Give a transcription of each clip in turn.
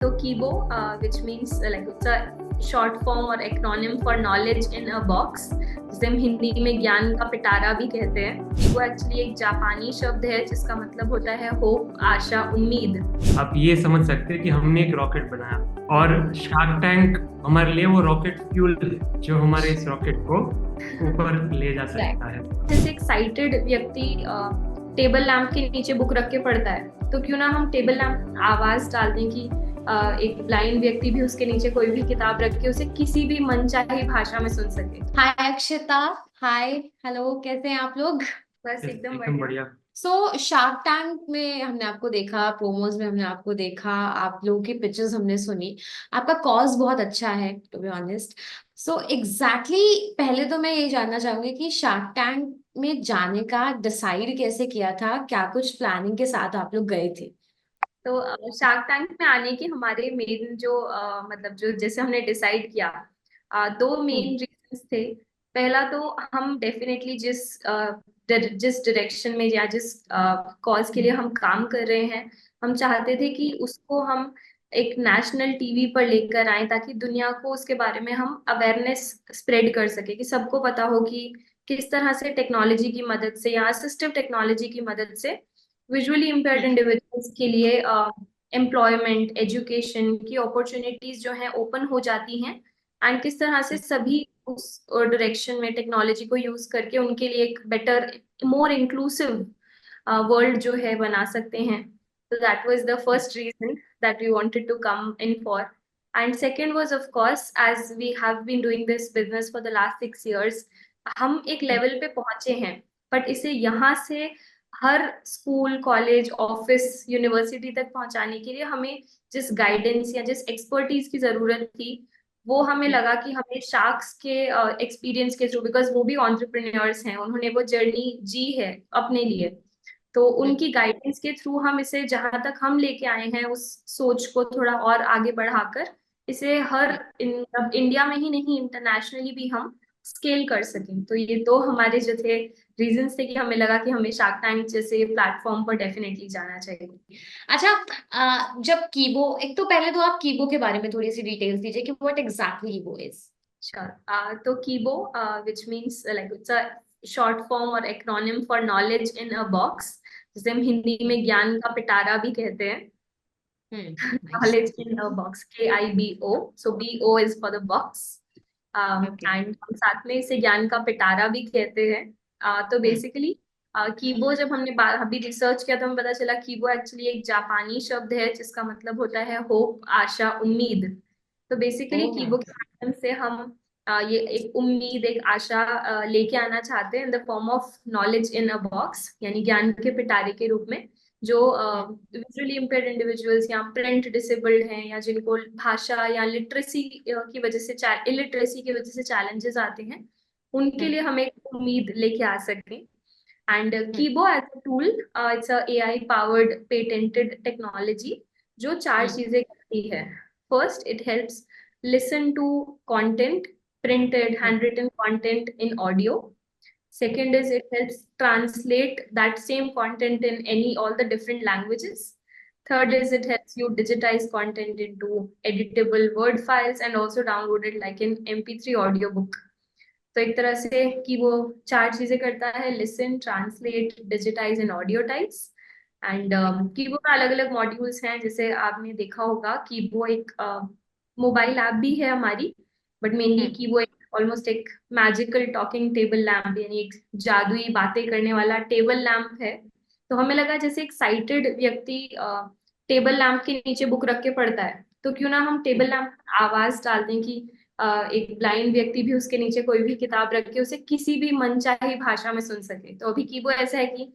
तो कीबो, which means like it's a short form or acronym for knowledge in a box, जिसे हम हिंदी में ज्ञान का पिटारा भी कहते हैं। कीबो एक्चुअली एक जापानी शब्द है जिसका मतलब होता है होप, आशा, उम्मीद। आप ये समझ सकते हैं कि हमने एक रॉकेट बनाया और शार्क टैंक हमारे लिए वो रॉकेट फ्यूल है जो हमारे इस रॉकेट को ऊपर ले जा सकता है। जैसे एक्साइटेड व्यक्ति टेबल लैंप के नीचे बुक रख के पढ़ता है, तो क्यों ना हम टेबल लैंप आवाज डाल दें कि एक ब्लाइंड व्यक्ति भी उसके नीचे कोई भी किताब रख के उसे किसी भी मनचाही भाषा में सुन सके। हाय अक्षता, हाय, हेलो, कैसे हैं आप लोग? बस एकदम एकदम बढ़िया। सो शार्क टैंक में हमने आपको देखा, प्रोमोज में हमने आपको देखा, आप लोगों की पिक्चर्स हमने सुनी। आपका कॉज बहुत अच्छा है, to be honest. So exactly पहले तो मैं ये जानना चाहूंगी कि शार्क टैंक में जाने का डिसाइड कैसे किया था, क्या कुछ प्लानिंग के साथ आप लोग गए थे? तो शार्क टैंक में आने के हमारे मेन जो मतलब जो जैसे हमने डिसाइड किया, दो मेन रीजंस थे। पहला तो हम डेफिनेटली जिस डायरेक्शन में या जिस कॉज के लिए हम काम कर रहे हैं, हम चाहते थे कि उसको हम एक नेशनल टीवी पर लेकर आए ताकि दुनिया को उसके बारे में हम अवेयरनेस स्प्रेड कर सके, कि सबको पता हो कि किस तरह से टेक्नोलॉजी की मदद से या असिस्टिव टेक्नोलॉजी की मदद से विजुअली इम्पेयर्ड इंडिविजुअल्स के लिए एम्प्लॉयमेंट, एजुकेशन की अपॉर्चुनिटीज जो है ओपन हो जाती हैं, एंड किस तरह से सभी उस डायरेक्शन में टेक्नोलॉजी को यूज करके उनके लिए एक बेटर, मोर इंक्लूसिव वर्ल्ड जो है बना सकते हैं। So that was the first reason that we wanted to come in for. And second was, of course, as we have been doing this business for the last 6 years, हम एक level पे पहुंचे हैं, बट इसे यहाँ से हर school, college, office, university तक पहुंचाने के लिए हमें जिस गाइडेंस या जिस एक्सपर्टीज की जरूरत थी, वो हमें लगा कि हमें शार्क्स के एक्सपीरियंस के थ्रू, बिकॉज वो भी एंटरप्रेन्योर्स हैं, उन्होंने वो जर्नी जी है अपने लिए, तो उनकी गाइडेंस के थ्रू हम इसे जहां तक हम लेके आए हैं उस सोच को थोड़ा और आगे बढ़ाकर इसे अब इंडिया में ही नहीं, इंटरनेशनली भी हम स्केल कर सकें। तो ये दो हमारे जो थे रीजंस थे कि हमें लगा कि हमें शार्क टैंक जैसे प्लेटफॉर्म पर डेफिनेटली जाना चाहिए। अच्छा, जब कीबो, एक तो पहले तो आप कीबो के बारे में थोड़ी सी डिटेल्स दीजिए कि व्हाट एग्जैक्टली कीबो इज। तो Kibo, which means like it's a short form और acronym for knowledge in a box, जिसे हम हिंदी में ज्ञान का पिटारा भी कहते हैं। Knowledge in a box, KIBO, so BO is for the box, and हम साथ में इसे ज्ञान का पिटारा भी कहते हैं। तो बेसिकली कीबो, जब हमने अभी रिसर्च किया तो हमें पता चला कीबो एक्चुअली एक जापानी शब्द है जिसका मतलब होता है होप, आशा, उम्मीद। तो बेसिकली कीबो के माध्यम से हम ये एक उम्मीद, एक आशा लेके आना चाहते हैं in the form of knowledge in a box, यानी ज्ञान के पिटारे के रूप में, जो विजुअली इम्पेयर्ड इंडिविजुअल्स या प्रिंट डिसेबल्ड हैं, या जिनको भाषा या लिटरेसी की वजह से इलिटरेसी की वजह से चैलेंजेस आते हैं, उनके लिए हम एक उम्मीद लेके आ सकते हैं। And Keybo as a tool, it's a AI powered patented technology जो चार चीजें करती है। First, it helps listen to content, printed, handwritten content in audio. Second is it helps translate that same content in all the different languages. Third is it helps you digitize content into editable Word files and also download it like in MP3 audiobook. तो एक तरह से कि वो चार चीजें करता है: listen, translate, digitize and audiotize. And Kibo में अलग अलग मॉड्यूल्स हैं, जैसे आपने देखा होगा कीबो एक मोबाइल ऐप भी है हमारी, बट मेनली कीबो एक ऑलमोस्ट एक मैजिकल टॉकिंग टेबल लैम्प, यानी एक जादुई बातें करने वाला टेबल लैम्प है। तो हमें लगा जैसे एक्साइटेड व्यक्ति टेबल लैम्प के नीचे बुक रख के पढ़ता है, तो क्यों ना हम टेबल लैम्प आवाज डाल दें कि एक ब्लाइंड व्यक्ति भी उसके नीचे कोई भी किताब रख के उसे किसी भी मनचाही भाषा में सुन सके। तो अभी कीबो ऐसा है कि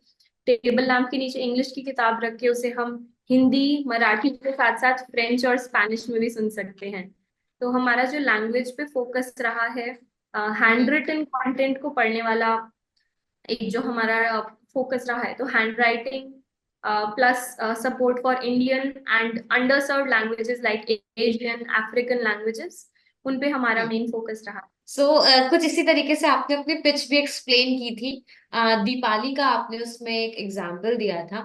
टेबल लैम्प के नीचे इंग्लिश की किताब रख के उसे हम हिंदी, मराठी के साथ साथ फ्रेंच और स्पेनिश में भी सुन सकते हैं। तो हमारा जो लैंग्वेज पे फोकस रहा है, हैंड रिटन कंटेंट को पढ़ने वाला एक जो हमारा फोकस रहा है, तो hand writing plus support for Indian and under served languages like Asian, African languages, उन पे हमारा मेन फोकस रहा। कुछ इसी तरीके से आपने अपनी पिच भी एक्सप्लेन की थी। दीपाली का आपने उसमें एक एग्जाम्पल दिया था।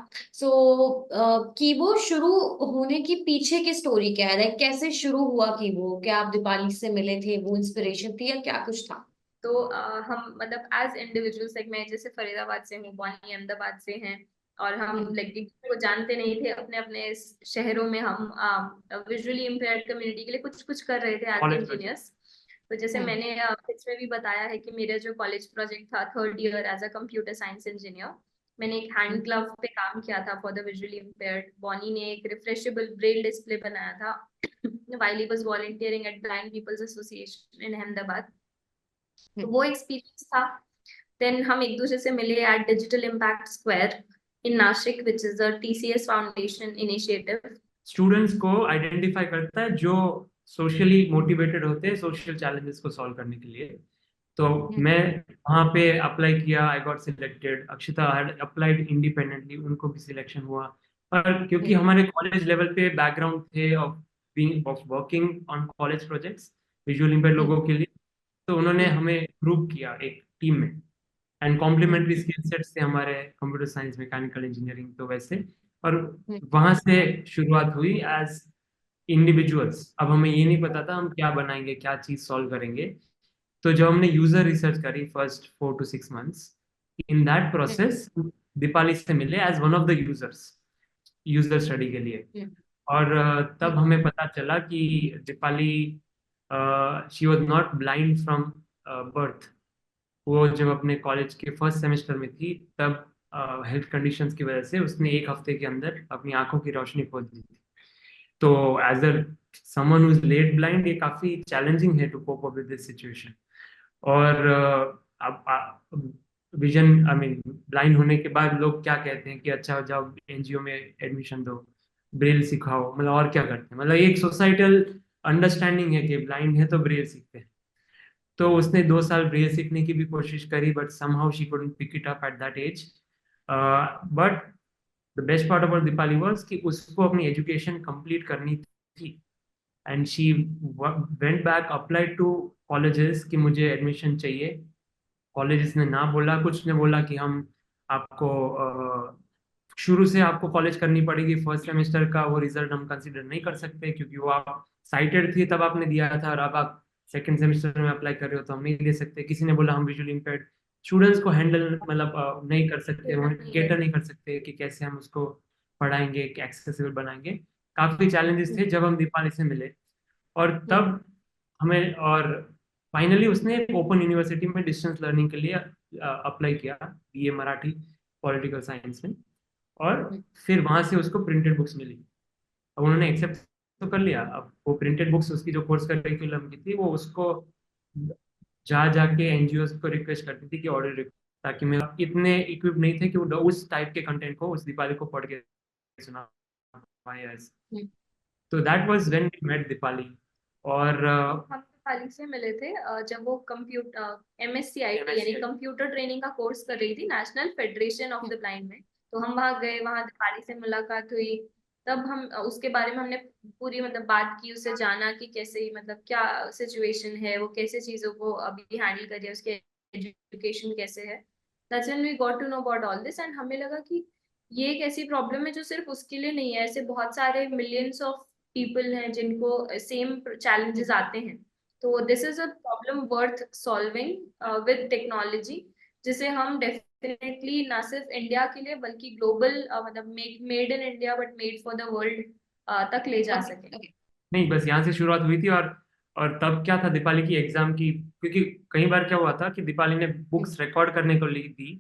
कीबो शुरू होने की पीछे की स्टोरी क्या है, लाइक कैसे शुरू हुआ कीबो? क्या आप दीपाली से मिले थे, वो इंस्पिरेशन थी या क्या कुछ था? तो हम मतलब एज इंडिविजुअल्स, लाइक मैं जैसे फरीदाबाद से हूँ, बॉनी अहमदाबाद से हैं, और हम लाइक को जानते नहीं थे, अपने अपने शहरों में हम विजुअली इम्पेयर्ड कम्युनिटी के लिए कुछ कुछ कर रहे थे एज इंजीनियर्स। तो जैसे मैंने इसमें भी बताया है कि मेरा जो कॉलेज प्रोजेक्ट था 3rd year as a computer science engineer, मैंने एक हैंड ग्लव पे काम किया था फॉर द विजुअली इम्पेयर्ड। बॉनी ने एक रिफ्रेशेबल ब्रेल डिस्प्ले बनाया था while he was volunteering at Blind People's Association in Ahmedabad. तो वो एक्सपीरियंस था। देन हम एक दूसरे से मिले eight digital impact square in Nashik, which is a TCS foundation initiative. Students को आइडेंटिफाई करता है जो सोशली मोटिवेटेड होते हैं सोशल चैलेंजेस को सॉल्व करने के लिए। तो मैं वहाँ पे अप्लाई किया, I got selected. Akshita had applied independently, उनको भी सिलेक्शन हुआ। और क्योंकि हमारे कॉलेज लेवल पे बैकग्राउंड थे of working on college projects visual impaired लोगों के लिए, तो उन्होंने हमें ग्रुप किया एक टीम में। एंड कॉम्प्लीमेंट्री स्किल सेट्स थे हमारे, कंप्यूटर साइंस, मैकेनिकल इंजीनियरिंग, तो वैसे। और वहां से शुरुआत हुई एज इंडिविजुअल्स। अब हमें ये नहीं पता था हम क्या बनाएंगे, क्या चीज सॉल्व करेंगे। तो जब हमने यूजर रिसर्च करी first 4 to 6 months, in that process Deepali से मिले as one of the users, user study के लिए। और तब हमें पता चला कि Deepali, she was not blind from birth. वो जब अपने कॉलेज के फर्स्ट सेमेस्टर में थी तब हेल्थ कंडीशंस की वजह से उसने 1 हफ्ते के अंदर अपनी आंखों की रोशनी खो दी थी। तो as a someone who is late blind, ये काफी चैलेंजिंग है to cope up with this situation. और अब विजन, आई मीन ब्लाइंड होने के बाद लोग क्या कहते हैं कि अच्छा जाओ NGO में एडमिशन दो, ब्रेल सिखाओ, मतलब और क्या करते हैं, मतलब एक सोसाइटल अंडरस्टैंडिंग है कि ब्लाइंड है तो ब्रेल सीखते हैं। तो उसने 2 साल ब्रेल सीखने की भी कोशिश करी, but somehow she couldn't pick it up at that age. But the best part about Deepali was कि उसको अपनी एजुकेशन कंप्लीट करनी थी, and she went back, applied to colleges कि मुझे एडमिशन चाहिए। कॉलेजेस ने ना बोला, कुछ ने बोला कि हम आपको शुरू से आपको कॉलेज करनी पड़ेगी, फर्स्ट सेमेस्टर का वो रिजल्ट हम कंसिडर नहीं कर सकते क्योंकि वो आप साइटेड थी तब आपने दिया था, और अब आप सेकंड सेमेस्टर में अप्लाई कर रहे हो तो हम नहीं दे सकते। किसी ने बोला हम विजुअली इम्पेयर्ड स्टूडेंट्स को हैंडल, मतलब नहीं कर सकते, केटर नहीं कर सकते कि कैसे हम उसको पढ़ाएंगे, एक्सेसिबल बनाएंगे। काफी चैलेंजेस थे जब हम दीपाली से मिले। और तब हमें, और फाइनली उसने ओपन यूनिवर्सिटी में डिस्टेंस लर्निंग के लिए अप्लाई किया, BA मराठी पॉलिटिकल साइंस में। और फिर वहां से उसको प्रिंटेड बुक्स मिली। अब उन्होंने एक्सेप्ट तो कर लिया। अब वो प्रिंटेड बुक्स, उसकी जो कोर्स करिकुलम की थी, वो उसको जा जाके NGO को रिक्वेस्ट करती थी कि ऑर्डर, ताकि मैं इतने इक्विप नहीं थे कि वो उस टाइप के कंटेंट को उस दीपाली को पढ़ के सुना पाए। तो that was when we met Deepali. और हम दीपाली से मिले थे जब वो कंप्यूटर MSCIT यानी कंप्यूटर ट्रेनिंग का कोर्स कर रही थी national federation of the blind में। तो हम वहाँ गए, वहाँ दीपाली से मुलाकात हुई। तब हम उसके बारे में हमने पूरी मतलब बात की, उससे जाना कि कैसे, मतलब क्या सिचुएशन है, वो कैसे चीजों को अभी हैंडल कर रही है, उसके एजुकेशन कैसे है। That's when we got to know about all this, and हमें लगा कि ये एक ऐसी प्रॉब्लम है जो सिर्फ उसके लिए नहीं है, ऐसे बहुत सारे मिलियंस ऑफ पीपल हैं जिनको सेम चैलेंजेस आते हैं। तो this is a problem worth solving with technology, जिसे हम डेफिनेटली ना सिर्फ इंडिया के लिए बल्कि ग्लोबल मतलब made in India but made for the world तक ले जा सके। नहीं, बस यहाँ से शुरुआत हुई थी। और तब क्या था, दीपाली की एग्जाम की, क्योंकि कई बार क्या हुआ था कि दीपाली ने बुक्स रिकॉर्ड करने को ली थी,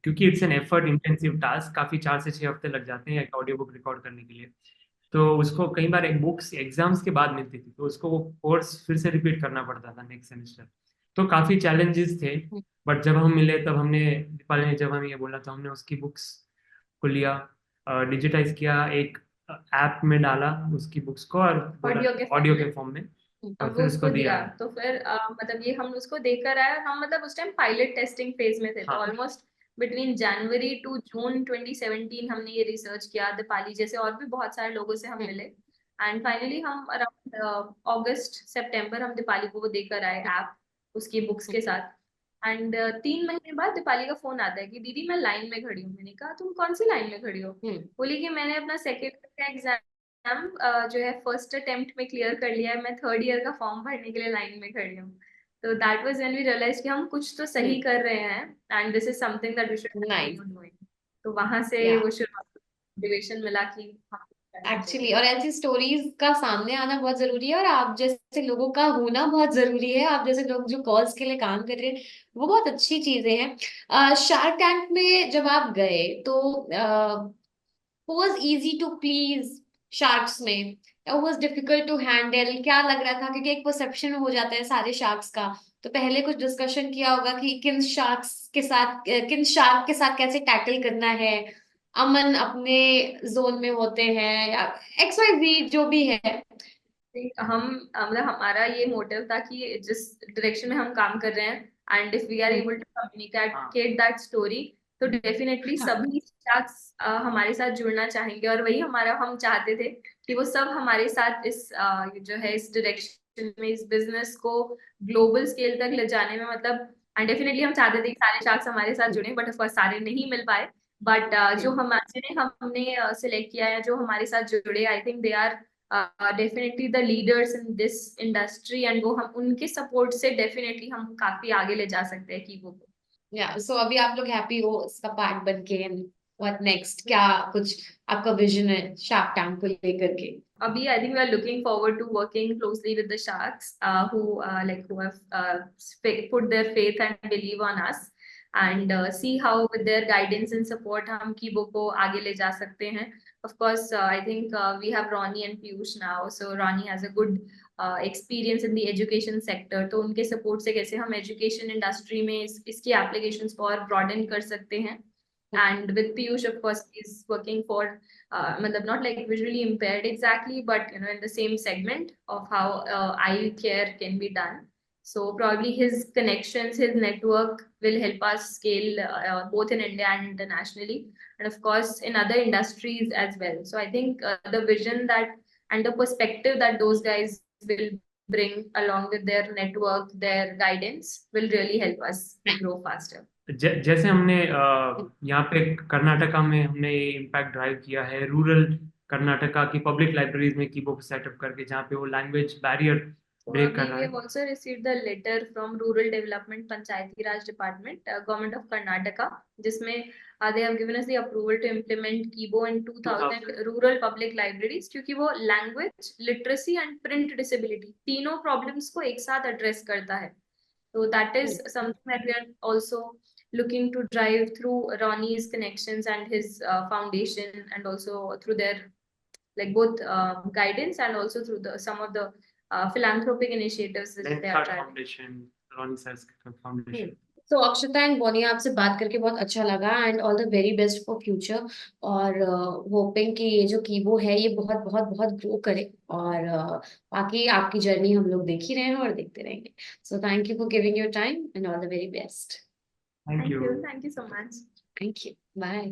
क्योंकि it's an effort intensive task, काफी 4 से 6 हफ्ते लग जाते हैं एक ऑडियो बुक रिकॉर्ड करने के लिए। तो उसको कई बार एक बुक्स एग्जाम्स के बाद मिलती थी, तो उसको वो कोर्स फिर से रिपीट करना पड़ता था नेक्स्ट सेमेस्टर। तो काफी चैलेंजेस थे। बट जब हम मिले तब हमने, दीपाली ने जब हमें ये बोला तो हमने उसकी बुक्स को लिया, डिजिटाइज किया, एक ऐप में डाला उसकी बुक्स को, और ऑडियो के फॉर्म में, और अब फिर वो उसको उसको दिया। दिया। तो फिर मतलब ये हम उसको देकर आए, और हम मतलब उस टाइम पायलट टेस्टिंग फेज में थे। तो हाँ, almost between January to June 2017 हमने ये रिसर्च किया, दीपाली जैसे और भी बहुत सारे लोगों से हम मिले। एंड फाइनली हम अराउंड अगस्त सितंबर हम दीपाली को वो देकर आए ऐप। उसकी बुक्स के साथ। एंड 3 महीने बाद दीपाली का फोन आता है कि दीदी मैं लाइन में खड़ी हूँ। मैंने कहा तुम कौन सी लाइन में खड़ी हो? बोली कि मैंने अपना सेकेंड का एग्जाम जो है फर्स्ट अटेम्प्ट में क्लियर कर लिया है, मैं थर्ड ईयर का फॉर्म भरने के लिए लाइन में खड़ी हूँ। तो that was when we realize कि हम कुछ तो सही कर रहे हैं and this is something that we should continue doing. तो वहां से Yeah. वो मोटिवेशन मिला कि हाँ, करना एक्चुअली चाहिए। और ऐसी स्टोरीज का सामने आना बहुत जरूरी है और आप जैसे लोगों का होना बहुत जरूरी है। आप जैसे लोग जो कॉज के लिए काम कर रहे हैं वो बहुत अच्छी चीजें हैं। शार्क टैंक में जब आप गए तो was easy to please sharks में, वाज डिफिकल्ट टू हैंडल, क्या लग रहा था? क्योंकि एक परसेप्शन हो जाता है सारे शार्क्स का। तो पहले कुछ डिस्कशन किया होगा कि किन शार्क के साथ कैसे टैकल करना है। अमन अपने जोन में होते हैं या XYZ जो भी है। हम मतलब हमारा ये मोटिव था कि जिस डायरेक्शन में हम काम कर रहे हैं and if we are able to communicate that story तो डेफिनेटली सभी शख्स हमारे साथ जुड़ना चाहेंगे। और वही हमारा हम चाहते थे कि वो सब हमारे साथ इस जो है इस डायरेक्शन में इस बिजनेस को ग्लोबल स्केल तक ले जाने में मतलब एंड डेफिनेटली हम चाहते थे कि सारे शख्स हमारे साथ जुड़े बट ऑफ कोर्स सारे नहीं मिल पाए। बट जो हमने सिलेक्ट किया है जो हमारे साथ जुड़े I think they are definitely the leaders in this industry and वो हम उनके सपोर्ट से डेफिनेटली हम काफी आगे ले जा सकते हैं कीबो को। या सो अभी आप लोग हैप्पी हो इसका पार्ट बन के? व्हाट नेक्स्ट, क्या कुछ आपका विजन है शार्क टैंक को लेकर के? Abhi, I think we are looking forward to working closely with the sharks who have put their faith and believe on us and see how with their guidance and support हम कीबो को आगे ले जा सकते हैं. Of course, I think we have Ronnie and Piyush now. So Ronnie has a good experience in the education sector. तो उनके support से कैसे हम education industry में इसकी applications को और broaden कर सकते हैं. And with Piyush, of course, he's working for not like visually impaired exactly, but you know, in the same segment of how eye care can be done. So probably his connections, his network will help us scale both in India and internationally, and of course in other industries as well. So I think the vision that and the perspective that those guys will bring along with their network, their guidance will really help us grow faster. जैसे हमने यहाँ पे कर्नाटका में हमने ये impact drive किया है rural Karnataka की पब्लिक लाइब्रेरीज में कीबो सेटअप करके जहाँ पे वो लैंग्वेज बैरियर ब्रेक कर रहा है. We have also received the letter from Rural Development Panchayati Raj Department, Government of Karnataka, जिसमें they have given us the approval to implement कीबो in 2000 rural public libraries क्योंकि वो language, literacy and print disability तीनों problems को एक साथ address करता है. So that is something that we are also looking to drive through Ronnie's connections and his foundation, and also through their like both guidance and also through some of the philanthropic initiatives that they are driving. Foundation, Ronnie Sars Foundation. तो अक्षता and बोनी, आपसे बात करके बहुत अच्छा लगा and all the very best for future. और hopping कि ये जो कीबो है ये बहुत बहुत बहुत ग्रो करे और बाकी आपकी जर्नी हम लोग देख ही रहे हैं और देखते रहेंगे। So thank you for giving your time and all the very best. Thank you. Thank you so much. Thank you. Bye.